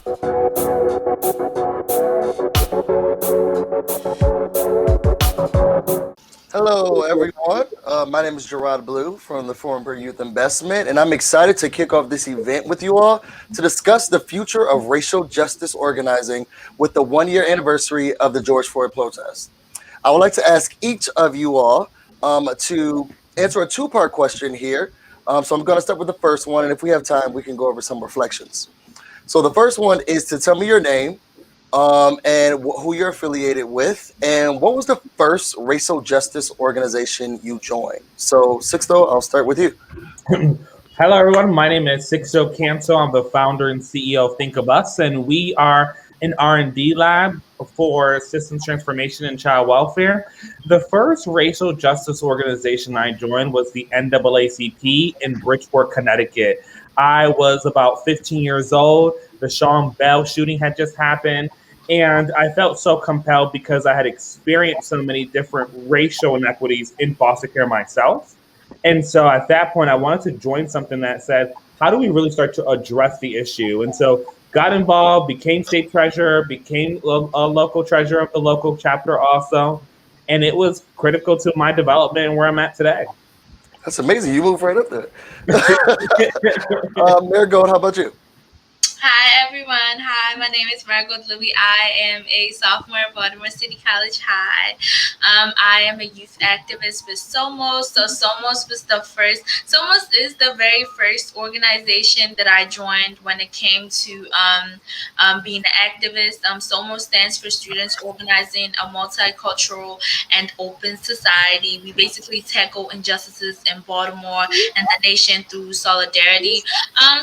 Hello, everyone. My name is Gerard Blue from the Forum for Youth Investment, and I'm excited to kick off this event with you all to discuss the future of racial justice organizing with the 1 year anniversary of the George Floyd protest. I would like to ask each of you all to answer a two-part question here. So I'm going to start with the first one, and if we have time, we can go over some reflections. So the first one is to tell me your name, and who you're affiliated with, and what was the first racial justice organization you joined. So, Sixto, I'll start with you. Hello, everyone. My name is Sixto Canso. I'm the founder and CEO of Think of Us, and we are an R&D lab for systems transformation and child welfare. The first racial justice organization I joined was the NAACP in Bridgeport, Connecticut. I was about 15 years old. The Sean Bell shooting had just happened. And I felt so compelled because I had experienced so many different racial inequities in foster care myself. And so at that point, I wanted to join something that said, how do we really start to address the issue? And so got involved, became state treasurer, became a local treasurer of the local chapter also. And it was critical to my development and where I'm at today. That's amazing. You moved right up there. Marigold, how about you? Hi everyone. Hi, my name is Margot Louie. I am a sophomore at Baltimore City College High. I am a youth activist with Somos. So Somos was the first. Somos is the very first organization that I joined when it came to being an activist. Somos stands for Students Organizing a Multicultural and Open Society. We basically tackle injustices in Baltimore and the nation through solidarity.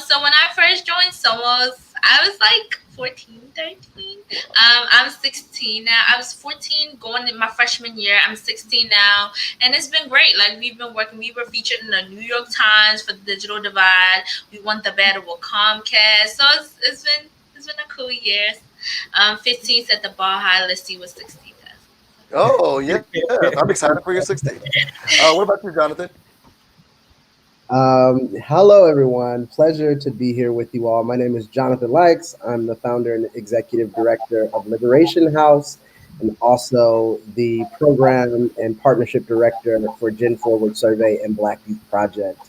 So when I first joined Somos, I was like 14, 13. I'm 16 now. I was 14 going in my freshman year. I'm 16 now. And it's been great. Like we've been working. We were featured in the New York Times for the Digital Divide. We won the battle with Comcast. So it's been a cool year. 15 set the bar high. Let's see what 16 does. Oh, yeah. I'm excited for your 16. What about you, Jonathan? Hello, everyone. Pleasure to be here with you all. My name is Jonathan Likes. I'm the founder and executive director of Liberation House and also the program and partnership director for Gen Forward Survey and Black Youth Project.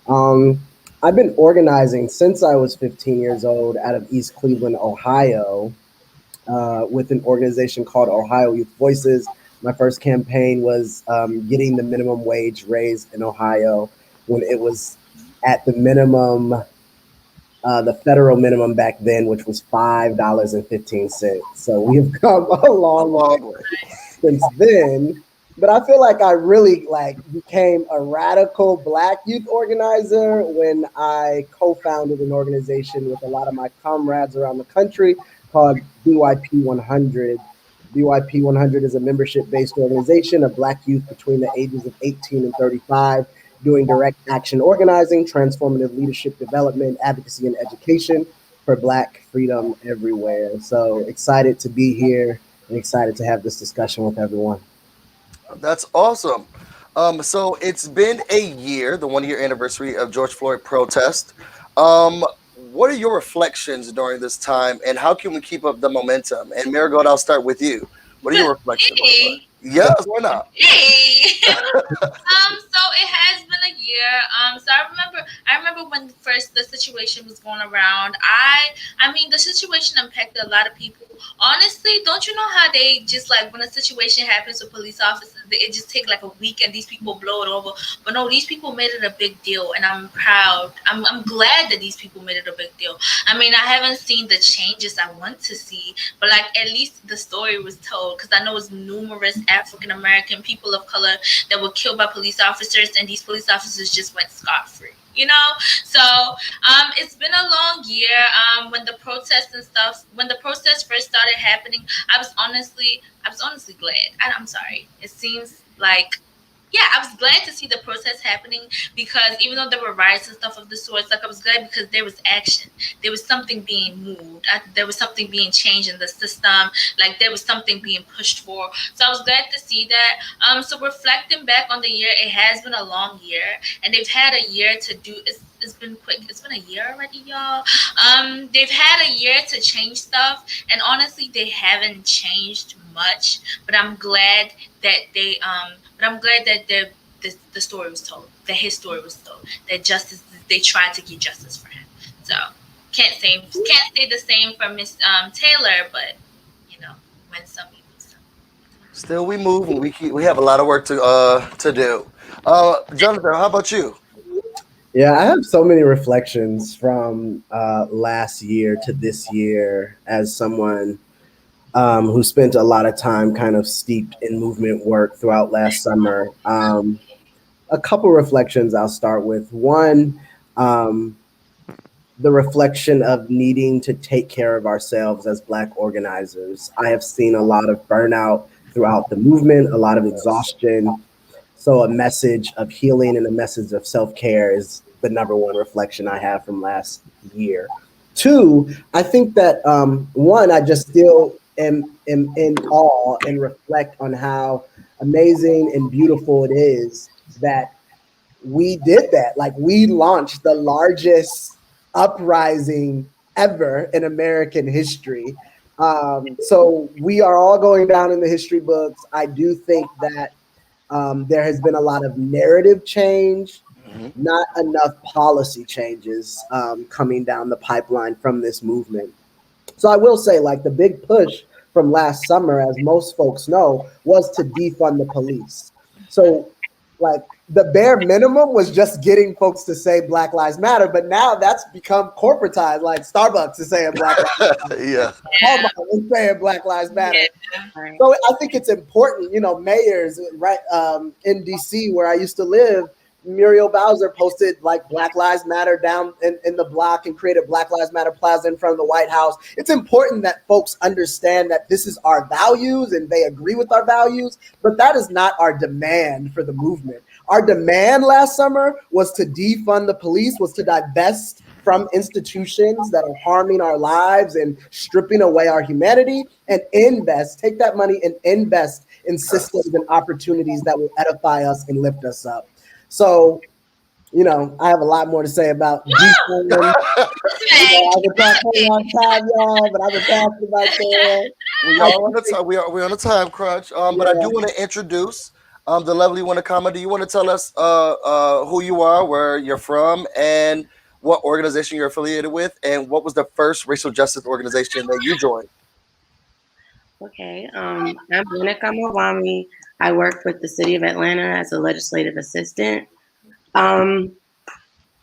Um, I've been organizing since I was 15 years old out of East Cleveland, Ohio, with an organization called Ohio Youth Voices. My first campaign was getting the minimum wage raised in Ohio when it was at the minimum, the federal minimum back then, which was $5.15. So we have come a long way since then. But I feel like I really became a radical Black youth organizer when I co-founded an organization with a lot of my comrades around the country called BYP 100. BYP 100 is a membership-based organization of Black youth between the ages of 18 and 35, doing direct action organizing, transformative leadership development, advocacy, and education for Black freedom everywhere. So excited to be here and excited to have this discussion with everyone. That's awesome. So it's been a year, the 1 year anniversary of George Floyd protest. What are your reflections during this time, and how can we keep up the momentum? And Marigold, I'll start with you. What are your reflections? Hey. Yes, why not? Hey. So it has been a year. So I remember when first the situation was going around. I mean the situation impacted a lot of people. Honestly, don't you know how they just like when a situation happens with police officers, it just take like a week and these people blow it over. But no, these people made it a big deal, and I'm proud. I'm glad that these people made it a big deal. I mean, I haven't seen the changes I want to see, but like at least the story was told because I know it's numerous African American people of color that were killed by police officers, and these police officers just went scot-free. So it's been a long year. When the protests and stuff, when the protests first started happening, I was honestly glad. I'm sorry. It seems like yeah, I was glad to see the protests happening, because even though there were riots and stuff of the sorts, like I was glad because there was action. There was something being moved. There was something being changed in the system. Like there was something being pushed for. So I was glad to see that. So reflecting back on the year, it has been a long year, and they've had a year to do. It's been quick. It's been a year already, y'all. They've had a year to change stuff, and honestly, they haven't changed much. But I'm glad that the story was told, that his story was told, that justice, they tried to get justice for him. So can't say the same for Miss Taylor, but you know, when some people some. Still, we move and we have a lot of work to do. Jonathan, how about you? Yeah, I have so many reflections from last year to this year as someone who spent a lot of time kind of steeped in movement work throughout last summer. A couple reflections I'll start with. One, um, the reflection of needing to take care of ourselves as Black organizers. I have seen a lot of burnout throughout the movement, a lot of exhaustion. So, a message of healing and a message of self care is the number one reflection I have from last year. Two, I think that one, I just still am in awe and reflect on how amazing and beautiful it is that we did that. Like we launched the largest uprising ever in American history. So we are all going down in the history books. I do think that there has been a lot of narrative change, Mhm. not enough policy changes coming down the pipeline from this movement. So I will say, like the big push from last summer, as most folks know, was to defund the police. So, like the bare minimum was just getting folks to say Black Lives Matter, but now that's become corporatized. Like Starbucks is saying Black Lives Matter, Yeah. Yeah, Walmart is saying Black Lives Matter. yeah, Right. So I think it's important, mayors, right, in DC where I used to live, Muriel Bowser posted like Black Lives Matter down in the block and created Black Lives Matter Plaza in front of the White House. It's important that folks understand that this is our values and they agree with our values, but that is not our demand for the movement. Our demand last summer was to defund the police, was to divest from institutions that are harming our lives and stripping away our humanity, and take that money and invest in systems and opportunities that will edify us and lift us up. So, I have a lot more to say about defund. thank I could talk for a long time, y'all, but I've been passionate about that. We I are on do a think, time. We are on a time crunch. But I yeah, do want to introduce the lovely Wanakama. Do you want to tell us who you are, where you're from, and what organization you're affiliated with, and what was the first racial justice organization that you joined? Okay. I'm Monica Mawami. I work with the City of Atlanta as a legislative assistant. Um,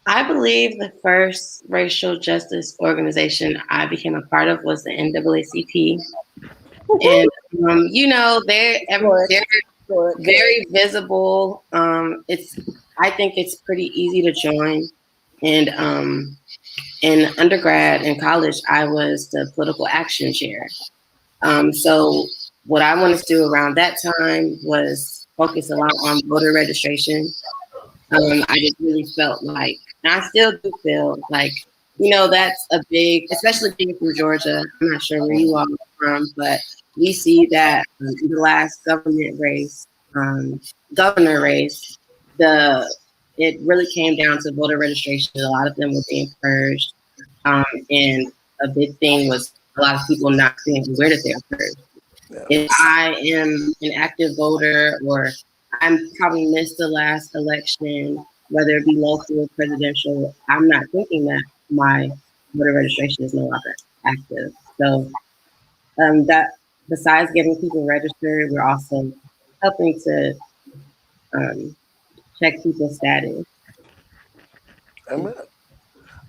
I believe the first racial justice organization I became a part of was the NAACP. And, they're very visible. I think it's pretty easy to join. And in undergrad and college, I was the political action chair. So what I wanted to do around that time was focus a lot on voter registration. I just really felt like, and I still do feel like, that's a big, especially being from Georgia. I'm not sure where you all are from, but we see that in the last governor race, the it really came down to voter registration. A lot of them were being purged, and a big thing was a lot of people not being aware that they were purged. Yeah. If I am an active voter or I'm probably missed the last election, whether it be local or presidential, I'm not thinking that my voter registration is no longer active. So that besides getting people registered, we're also helping to um, check people's status. Amen.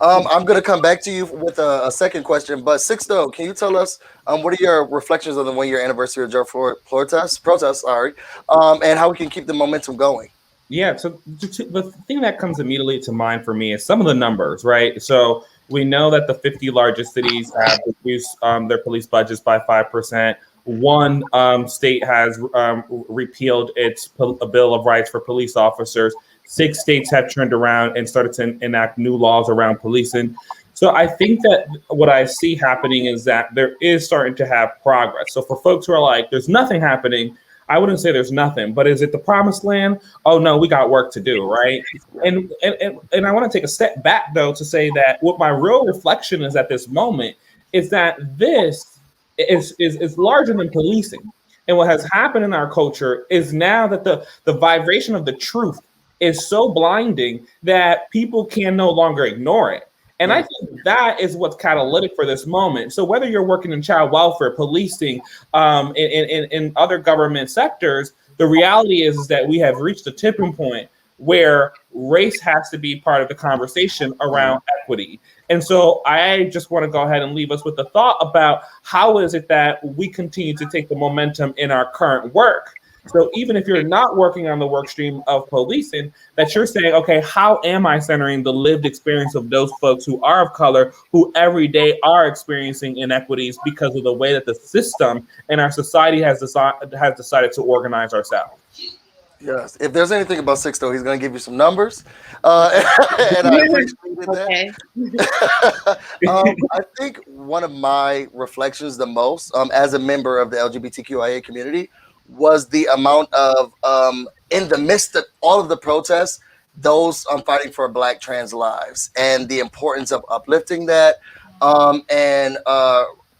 I'm going to come back to you with a second question, but Sixto, can you tell us what are your reflections on the 1 year anniversary of George Floyd protest, sorry, and how we can keep the momentum going? Yeah, so the thing that comes immediately to mind for me is some of the numbers, right? So we know that the 50 largest cities have reduced their police budgets by 5%. one state has repealed its a Bill of Rights for police officers. 6 states have turned around and started to enact new laws around policing. So I think that what I see happening is that there is starting to have progress. So for folks who are like, there's nothing happening, I wouldn't say there's nothing, but is it the promised land? Oh no, we got work to do, right? And I want to take a step back though to say that what my real reflection is at this moment is that this is larger than policing. And what has happened in our culture is now that the vibration of the truth is so blinding that people can no longer ignore it. And I think that is what's catalytic for this moment. So whether you're working in child welfare, policing, in other government sectors, the reality is that we have reached a tipping point where race has to be part of the conversation around equity. And so I just want to go ahead and leave us with the thought about how is it that we continue to take the momentum in our current work. So even if you're not working on the work stream of policing, that you're saying, okay, how am I centering the lived experience of those folks who are of color, who every day are experiencing inequities because of the way that the system and our society has decided to organize ourselves? Yes. If there's anything about Sixto, he's going to give you some numbers, and I appreciated that. I think one of my reflections the most, as a member of the LGBTQIA community, was the amount of, in the midst of all of the protests, those fighting for Black trans lives, and the importance of uplifting that, and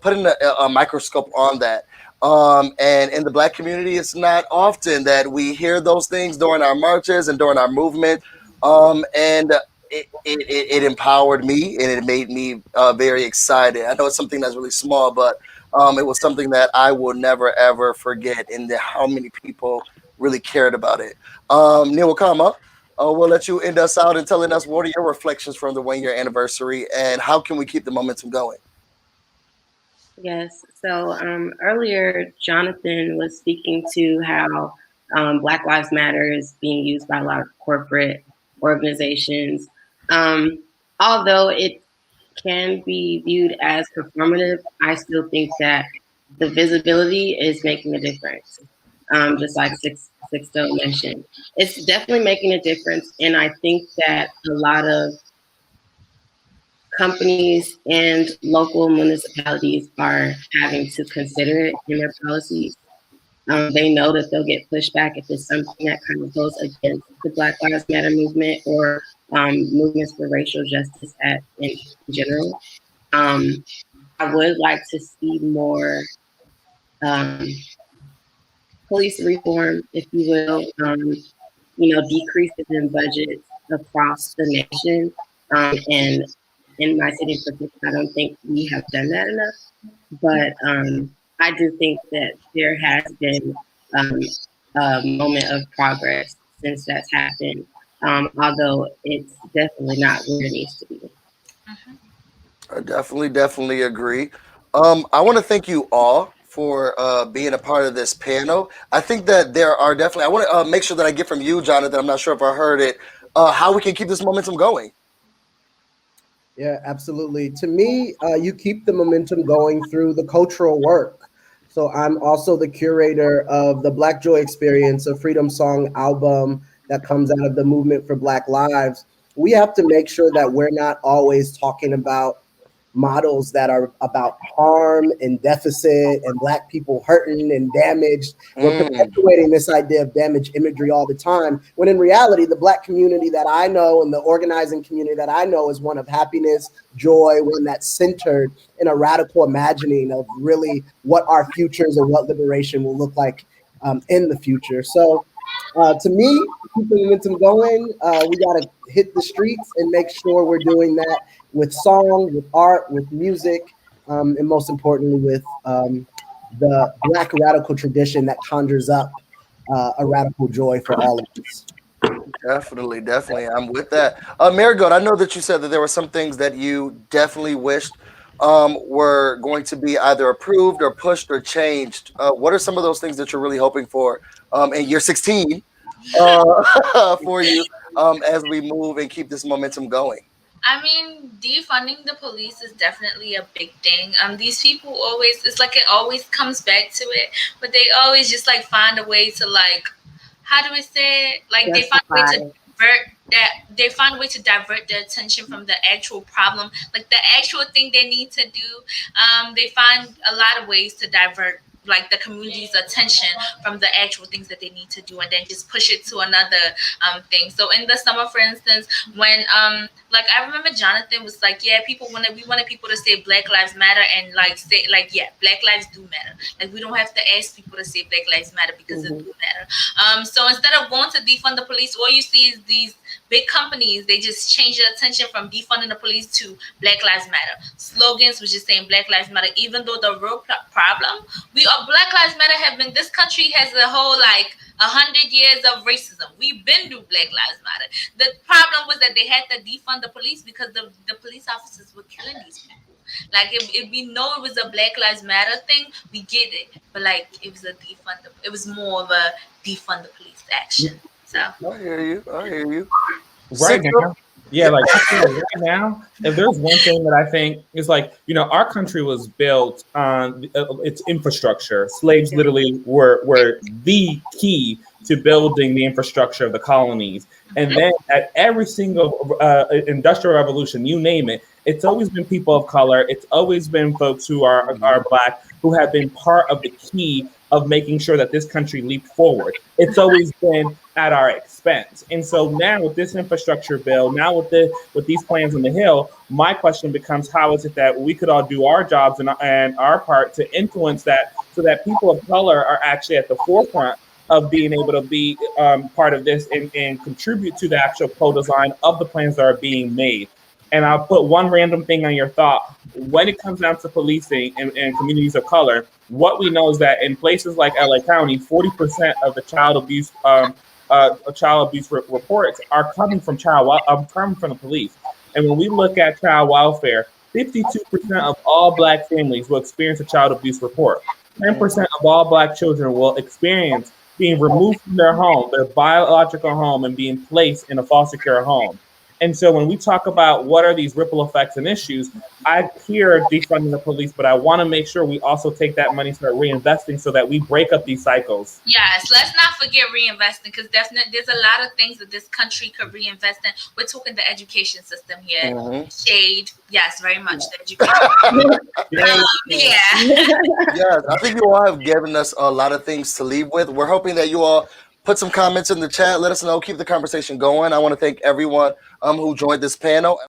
putting a microscope on that. And in the Black community, it's not often that we hear those things during our marches and during our movement. And it empowered me, and it made me very excited. I know it's something that's really small, but it was something that I will never ever forget, in how many people really cared about it. Neil Wakama, we'll let you end us out and telling us what are your reflections from the 1 year anniversary, and how can we keep the momentum going? Yes. So earlier, Jonathan was speaking to how Black Lives Matter is being used by a lot of corporate organizations. Although it can be viewed as performative, I still think that the visibility is making a difference. Just like Sixto mentioned, it's definitely making a difference, and I think that a lot of companies and local municipalities are having to consider it in their policies. They know that they'll get pushback if it's something that kind of goes against the Black Lives Matter movement, or movements for racial justice in general. I would like to see more police reform, if you will, decreases in budgets across the nation. And in my city in particular, I don't think we have done that enough. But I do think that there has been a moment of progress since that's happened, although it's definitely not where it needs to be. I definitely agree. I want to thank you all for being a part of this panel. I think that there are definitely, I want to make sure that I get from you, Jonathan, I'm not sure if I heard it, how we can keep this momentum going. Yeah, absolutely. To me, you keep the momentum going through the cultural work. So I'm also the curator of the Black Joy Experience, a Freedom Song album that comes out of the Movement for Black Lives. We have to make sure that we're not always talking about models that are about harm and deficit and Black people hurting and damaged. We're perpetuating this idea of damage imagery all the time, when in reality, the Black community that I know and the organizing community that I know is one of happiness, joy, one that's centered in a radical imagining of really what our futures and what liberation will look like in the future. So to me, keep the momentum going. We got to hit the streets and make sure we're doing that with song, with art, with music, and most importantly, with the Black radical tradition that conjures up a radical joy for all of us. Definitely. I'm with that. Marigold, I know that you said that there were some things that you definitely wished were going to be either approved or pushed or changed. What are some of those things that you're really hoping for in year 16 for you as we move and keep this momentum going? I mean, defunding the police is definitely a big thing. These people always, it's like it always comes back to it, but they always just like find a way to like, how do we say it? Like they find a way Justify to it. divert that, they find a way to divert the attention from the actual problem, like the actual thing they need to do. They find a lot of ways to divert like the community's attention from the actual things that they need to do and then just push it to another thing. So in the summer, for instance, when like I remember Jonathan was like, yeah, we wanted people to say Black Lives Matter and like say like, yeah, Black lives do matter. Like we don't have to ask people to say Black Lives Matter because it do matter. So instead of going to defund the police, all you see is these big companies. They just change the attention from defunding the police to Black Lives Matter. Slogans was just saying Black Lives Matter, even though the real problem, we are Black Lives Matter have been. This country has a whole like 100 years of racism. We've been through Black Lives Matter. The problem was that they had to defund the police because the police officers were killing these people. Like if we know it was a Black Lives Matter thing, we get it. But like it was a defund. It was more of a defund the police action. So I hear you. I hear you. Right Six- now, yeah, like I feel like right now, if there's one thing that I think is like, our country was built on its infrastructure. Slaves literally were the key to building the infrastructure of the colonies. And then at every single industrial revolution, you name it, it's always been people of color. It's always been folks who are Black who have been part of the key of making sure that this country leaped forward. It's always been at our expense. And so now with this infrastructure bill, now with these plans on the Hill, my question becomes, how is it that we could all do our jobs and our part to influence that so that people of color are actually at the forefront of being able to be part of this and contribute to the actual co-design of the plans that are being made. And I'll put one random thing on your thought. When it comes down to policing and communities of color, what we know is that in places like LA County, 40% of the child abuse reports are coming from coming from the police. And when we look at child welfare, 52% of all Black families will experience a child abuse report. 10% of all Black children will experience being removed from their home, their biological home, and being placed in a foster care home. And so when we talk about what are these ripple effects and issues, I hear defunding the police, but I want to make sure we also take that money, start reinvesting so that we break up these cycles. yes, let's not forget reinvesting because definitely there's a lot of things that this country could reinvest in. We're talking the education system here. Shade, yes, very much the education. Yeah. Yes, I think you all have given us a lot of things to leave with. We're hoping that you all put some comments in the chat. Let us know. Keep the conversation going. I want to thank everyone who joined this panel.